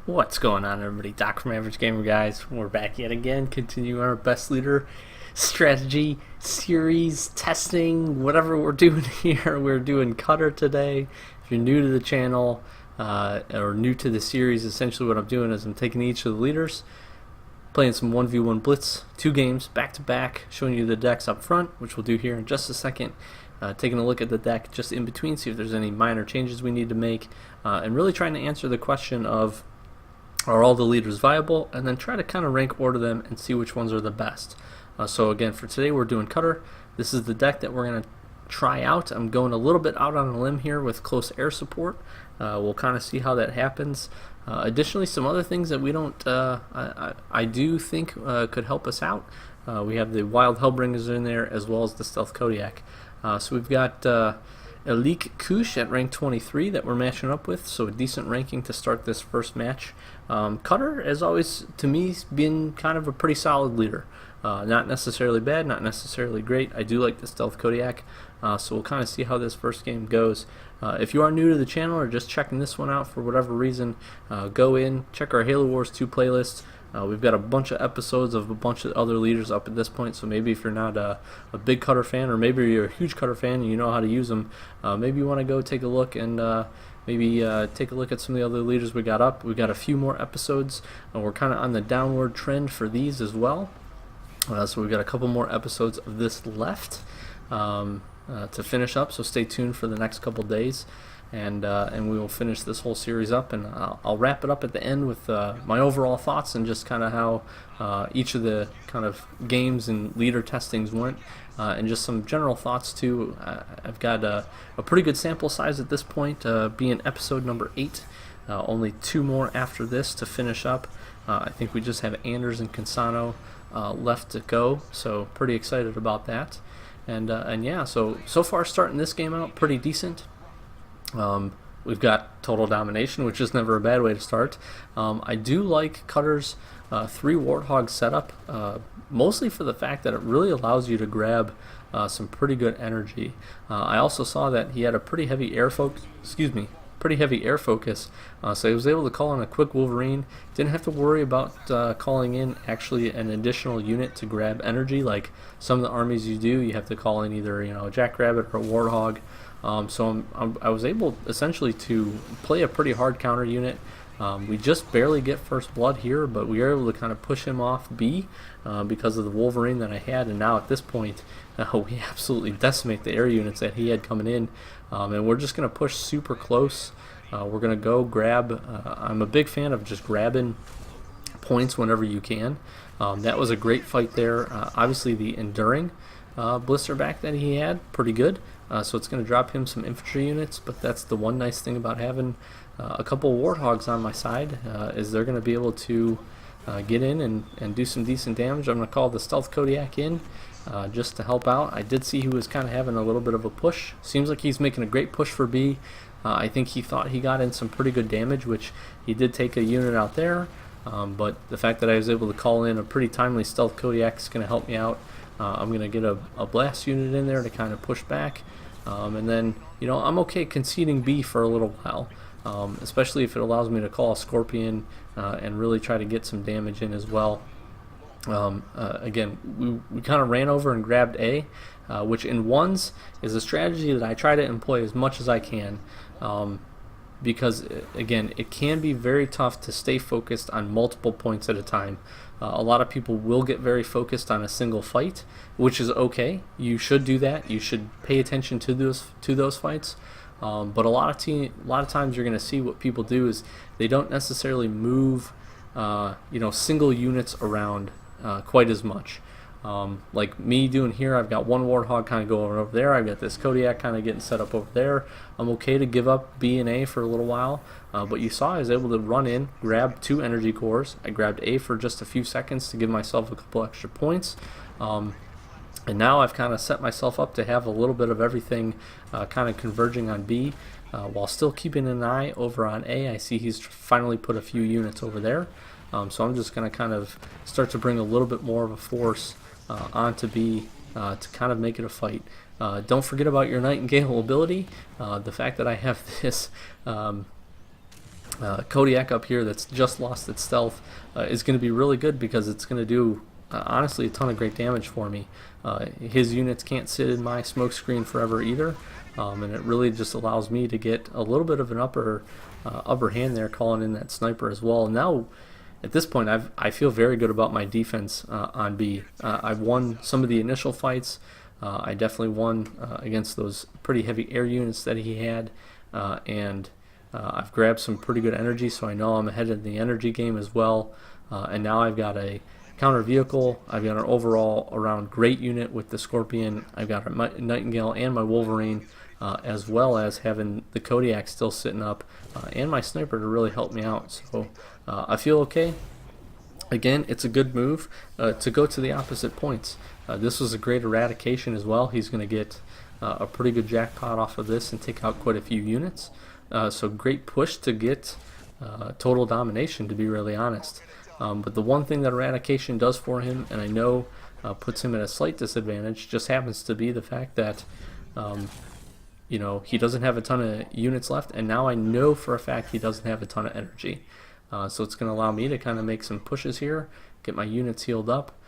What's going on, everybody? Doc from Average Gamer, guys. We're back yet again, continuing our best leader strategy series, testing, whatever we're doing here. We're doing Cutter today. If you're new to the channel or new to the series, essentially what I'm doing is I'm taking each of the leaders, playing some 1v1 Blitz, 2 games back to back, showing you the decks up front, which we'll do here in just a second. Taking a look at the deck just in between, see if there's any minor changes we need to make, and really trying to answer the question of, are all the leaders viable, and then try to kind of rank order them and see which ones are the best. So again, for today we're doing Cutter. This is the deck that we're going to try out. I'm going a little bit out on a limb here with close air support. We'll kind of see how that happens. Additionally, some other things that we don't, I do think could help us out. We have the Wild Hellbringers in there, as well as the Stealth Kodiak. So we've got Elik Kush at rank 23 that we're matching up with, so a decent ranking to start this first match. Cutter, as always, to me, been kind of a pretty solid leader. Not necessarily bad, not necessarily great. I do like the Stealth Kodiak, so we'll kind of see how this first game goes. If you are new to the channel or just checking this one out for whatever reason, go in, check our Halo Wars 2 playlist. We've got a bunch of episodes of a bunch of other leaders up at this point, so maybe if you're not a big Cutter fan, or maybe you're a huge Cutter fan and you know how to use them, maybe you want to go take a look and maybe take a look at some of the other leaders we got up. We got a few more episodes, and we're kind of on the downward trend for these as well. So we've got a couple more episodes of this left to finish up, so stay tuned for the next couple days. And we will finish this whole series up, and I'll wrap it up at the end with my overall thoughts and just kind of how each of the kind of games and leader testings went, and just some general thoughts too. I've got a pretty good sample size at this point, being episode number 8. Only 2 more after this to finish up. I think we just have Anders and Cansano left to go, so pretty excited about that. And yeah, so far starting this game out pretty decent. We've got Total Domination, which is never a bad way to start. I do like Cutter's 3 Warthog setup, mostly for the fact that it really allows you to grab some pretty good energy. I also saw that he had a pretty heavy air focus. So he was able to call in a quick Wolverine. Didn't have to worry about calling in actually an additional unit to grab energy, like some of the armies you do. You have to call in either a Jackrabbit or a Warthog. So I was able essentially to play a pretty hard counter unit. We just barely get first blood here, but we were able to kind of push him off B because of the Wolverine that I had, and now at this point we absolutely decimate the air units that he had coming in, and we're just going to push super close. We're going to go grab, I'm a big fan of just grabbing points whenever you can. That was a great fight there. Obviously the Enduring Blisterback that he had, pretty good. So it's going to drop him some infantry units, but that's the one nice thing about having a couple Warthogs on my side, is they're going to be able to get in and do some decent damage. I'm going to call the Stealth Kodiak in just to help out. I did see he was kind of having a little bit of a push. Seems like he's making a great push for B. I think he thought he got in some pretty good damage, which he did take a unit out there, but the fact that I was able to call in a pretty timely Stealth Kodiak is going to help me out. I'm going to get a blast unit in there to kind of push back. And then, I'm okay conceding B for a little while, especially if it allows me to call a Scorpion and really try to get some damage in as well. Again, we kind of ran over and grabbed A, which in ones is a strategy that I try to employ as much as I can, because, again, it can be very tough to stay focused on multiple points at a time. A lot of people will get very focused on a single fight, which is okay. You should do that. You should pay attention to those fights. But a lot of times you're going to see what people do is they don't necessarily move single units around quite as much. Like me doing here, I've got one Warthog kind of going over there. I've got this Kodiak kind of getting set up over there. I'm okay to give up B and A for a little while, but you saw I was able to run in, grab 2 energy cores. I grabbed A for just a few seconds to give myself a couple extra points. And now I've kind of set myself up to have a little bit of everything kind of converging on B, while still keeping an eye over on A. I see he's finally put a few units over there. So I'm just going to kind of start to bring a little bit more of a force onto B to kind of make it a fight. Don't forget about your Nightingale ability. The fact that I have this Kodiak up here that's just lost its stealth is going to be really good because it's going to do honestly a ton of great damage for me. His units can't sit in my smoke screen forever either, and it really just allows me to get a little bit of an upper hand there, calling in that sniper as well. And now at this point I feel very good about my defense on B. I've won some of the initial fights. I definitely won against those pretty heavy air units that he had, and I've grabbed some pretty good energy, so I know I'm ahead in the energy game as well. And now I've got a counter vehicle. I've got an overall around great unit with the Scorpion. I've got a Nightingale and my Wolverine, as well as having the Kodiak still sitting up, and my sniper to really help me out. So I feel okay. Again, it's a good move to go to the opposite points. This was a great eradication as well. He's going to get a pretty good jackpot off of this and take out quite a few units. So great push to get total domination, to be really honest. But the one thing that eradication does for him, and I know puts him at a slight disadvantage, just happens to be the fact that you know, he doesn't have a ton of units left, and now I know for a fact he doesn't have a ton of energy. So it's going to allow me to kind of make some pushes here, get my units healed up.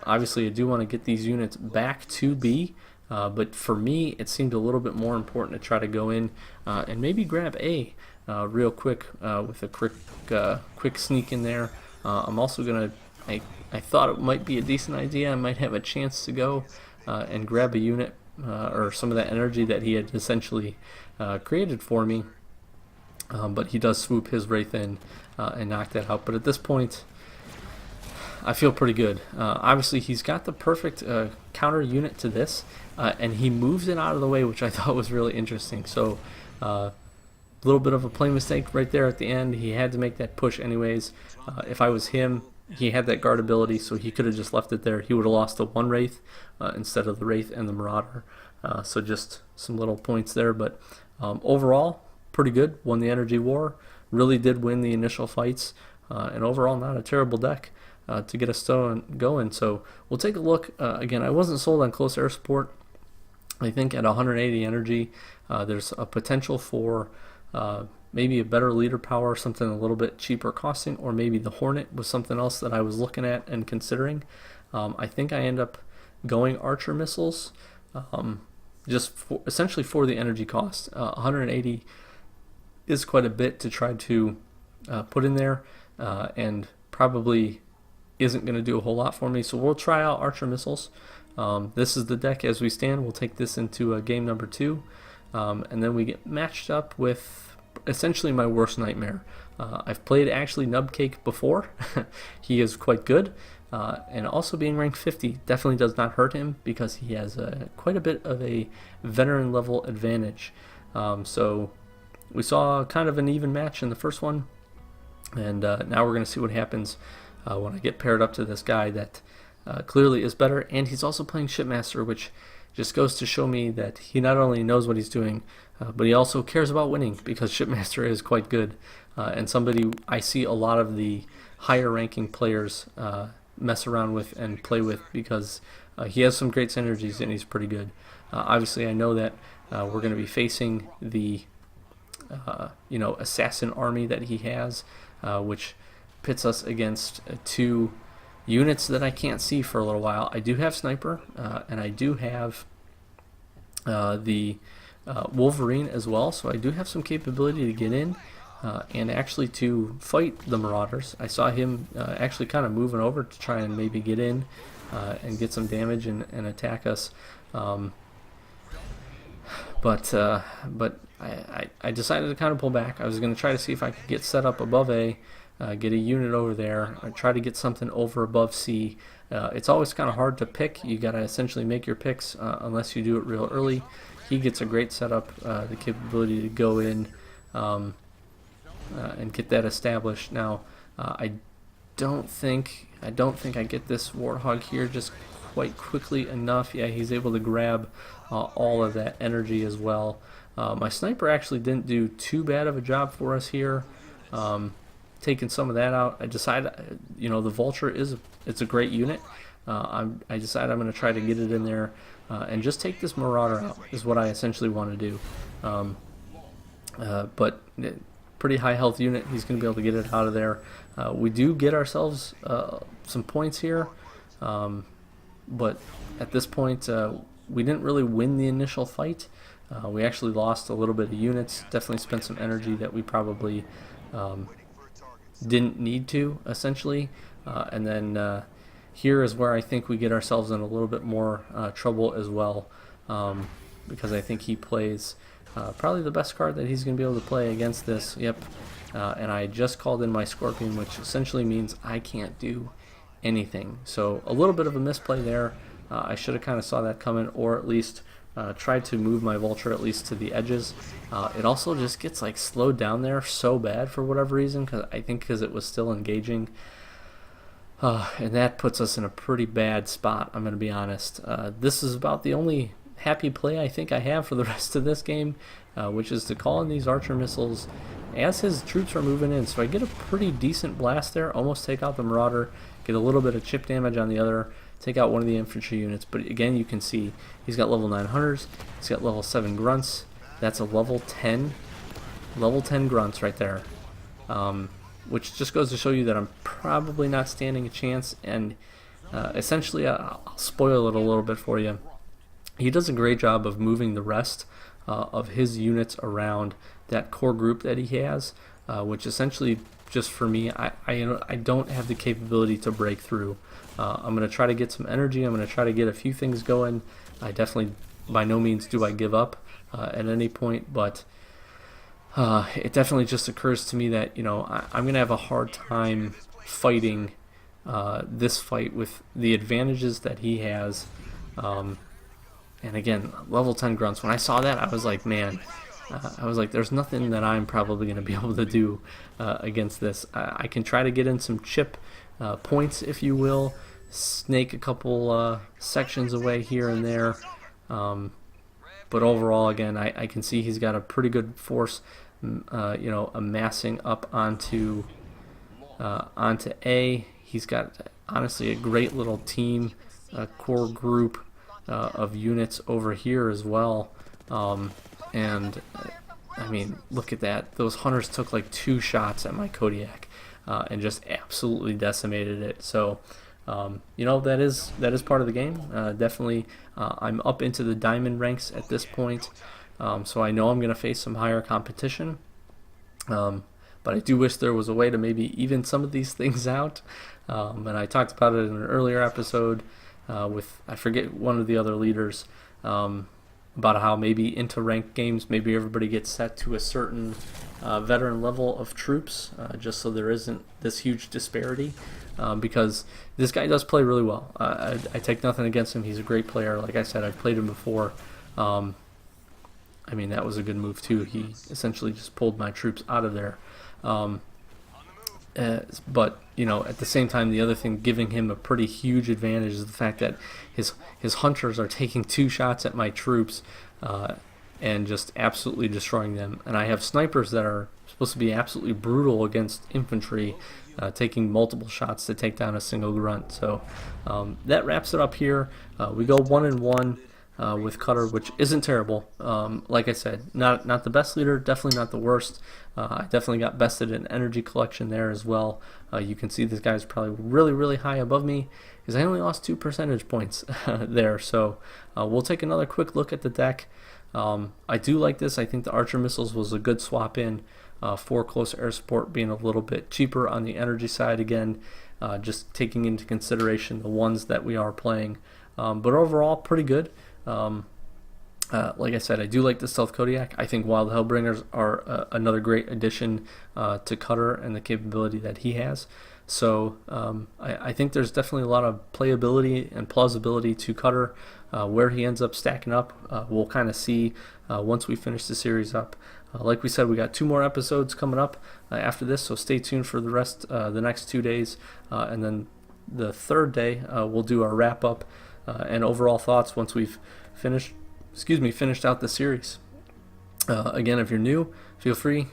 Obviously I do want to get these units back to B, but for me it seemed a little bit more important to try to go in and maybe grab A real quick with a quick sneak in there. I'm also going to, I thought it might be a decent idea. I might have a chance to go and grab a unit or some of that energy that he had essentially created for me. But he does swoop his Wraith in and knock that out. But at this point, I feel pretty good. Obviously, he's got the perfect counter unit to this, and he moves it out of the way, which I thought was really interesting. So a little bit of a play mistake right there at the end. He had to make that push anyways. If I was him, he had that guard ability, so he could have just left it there. He would have lost the one Wraith instead of the Wraith and the Marauder. So just some little points there. But overall, pretty good. Won the energy war. Really did win the initial fights. And overall, not a terrible deck to get us going. So we'll take a look. Again, I wasn't sold on close air support. I think at 180 energy, there's a potential for maybe a better leader power, something a little bit cheaper costing, or maybe the Hornet was something else that I was looking at and considering. I think I end up going Archer missiles, just essentially for the energy cost. 180 is quite a bit to try to put in there, and probably isn't going to do a whole lot for me, so we'll try out Archer missiles. This is the deck as we stand. We'll take this into game number 2, and then we get matched up with essentially my worst nightmare. I've played actually Nubcake before. He is quite good, and also being ranked 50 definitely does not hurt him because he has quite a bit of a veteran level advantage. So we saw kind of an even match in the first one, and now we're going to see what happens when I get paired up to this guy that clearly is better, and he's also playing Shipmaster, which just goes to show me that he not only knows what he's doing, but he also cares about winning, because Shipmaster is quite good, and somebody I see a lot of the higher ranking players mess around with and play with, because he has some great synergies and he's pretty good. Obviously I know that we're going to be facing the assassin army that he has, which pits us against 2 units that I can't see for a little while. I do have Sniper, and I do have the Wolverine as well, so I do have some capability to get in and actually to fight the Marauders. I saw him actually kind of moving over to try and maybe get in and get some damage and attack us. But I decided to kind of pull back. I was going to try to see if I could get set up above A, get a unit over there, or try to get something over above C. It's always kind of hard to pick. You got to essentially make your picks unless you do it real early. He gets a great setup, the capability to go in and get that established. Now, I don't think I get this Warthog here just quite quickly enough. Yeah, he's able to grab all of that energy as well. My Sniper actually didn't do too bad of a job for us here, taking some of that out. I decided, the Vulture it's a great unit. I decided I'm going to try to get it in there and just take this Marauder out is what I essentially want to do. But pretty high health unit. He's going to be able to get it out of there. We do get ourselves some points here, but at this point we didn't really win the initial fight. We actually lost a little bit of units, definitely spent some energy that we probably didn't need to, essentially. And then here is where I think we get ourselves in a little bit more trouble as well, because I think he plays probably the best card that he's going to be able to play against this. Yep. And I just called in my Scorpion, which essentially means I can't do anything. So a little bit of a misplay there. I should have kind of saw that coming, or at least tried to move my Vulture at least to the edges. It also just gets like slowed down there so bad for whatever reason, because it was still engaging. And that puts us in a pretty bad spot, I'm going to be honest. This is about the only happy play I think I have for the rest of this game, which is to call in these Archer missiles as his troops are moving in. So I get a pretty decent blast there, almost take out the Marauder, get a little bit of chip damage on the other, take out one of the infantry units. But again, you can see he's got level 9 hunters, he's got level 7 grunts. That's a level 10 grunts right there. Which just goes to show you that I'm probably not standing a chance, and essentially I'll spoil it a little bit for you. He does a great job of moving the rest of his units around that core group that he has, which essentially, just for me, I don't have the capability to break through. I'm going to try to get some energy, I'm going to try to get a few things going. I definitely, by no means do I give up at any point, but it definitely just occurs to me that, I'm going to have a hard time fighting this fight with the advantages that he has. And again, level 10 grunts. When I saw that, I was like, man, there's nothing that I'm probably going to be able to do against this. I can try to get in some chip points, if you will, snake a couple sections away here and there. But overall, again, I can see he's got a pretty good force, amassing up onto A. He's got, honestly, a great little team, core group of units over here as well. And I mean, look at that. Those hunters took like 2 shots at my Kodiak and just absolutely decimated it. So that is part of the game. Definitely, I'm up into the diamond ranks at this point, so I know I'm going to face some higher competition. But I do wish there was a way to maybe even some of these things out. And I talked about it in an earlier episode with, I forget, one of the other leaders, about how maybe into ranked games, maybe everybody gets set to a certain veteran level of troops, just so there isn't this huge disparity. Because this guy does play really well. I take nothing against him. He's a great player. Like I said, I've played him before. I mean, that was a good move too. He essentially just pulled my troops out of there. But at the same time, the other thing giving him a pretty huge advantage is the fact that his hunters are taking 2 shots at my troops and just absolutely destroying them. And I have snipers that are supposed to be absolutely brutal against infantry, taking multiple shots to take down a single grunt. So that wraps it up here. We go 1-1 with Cutter, which isn't terrible. Like I said, not the best leader, definitely not the worst. I definitely got bested in energy collection there as well. You can see this guy's probably really high above me, because I only lost 2 percentage points there. So we'll take another quick look at the deck. I do like this. I think the Archer missiles was a good swap in for close air support, being a little bit cheaper on the energy side again, just taking into consideration the ones that we are playing. But overall, pretty good. Like I said, I do like the Stealth Kodiak. I think Wild Hellbringers are another great addition to Cutter and the capability that he has. So I think there's definitely a lot of playability and plausibility to Cutter. Where he ends up stacking up, we'll kind of see once we finish the series up. Like we said, we got 2 more episodes coming up after this, so stay tuned for the rest, the next 2 days. And then the 3rd day, we'll do our wrap-up and overall thoughts once we've finished out the series. Again, if you're new, feel free,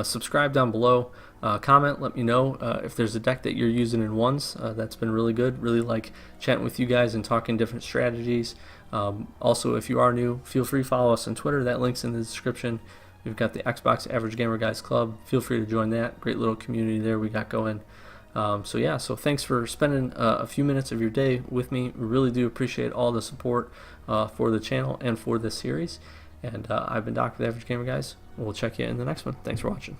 subscribe down below, comment, let me know if there's a deck that you're using in ones. That's been really good. Really like chatting with you guys and talking different strategies. Also, if you are new, feel free to follow us on Twitter. That link's in the description. We've got the Xbox Average Gamer Guys Club. Feel free to join that. Great little community there we got going. So thanks for spending a few minutes of your day with me. We really do appreciate all the support for the channel and for this series. And I've been Doc with Average Gamer Guys. We'll check you in the next one. Thanks for watching.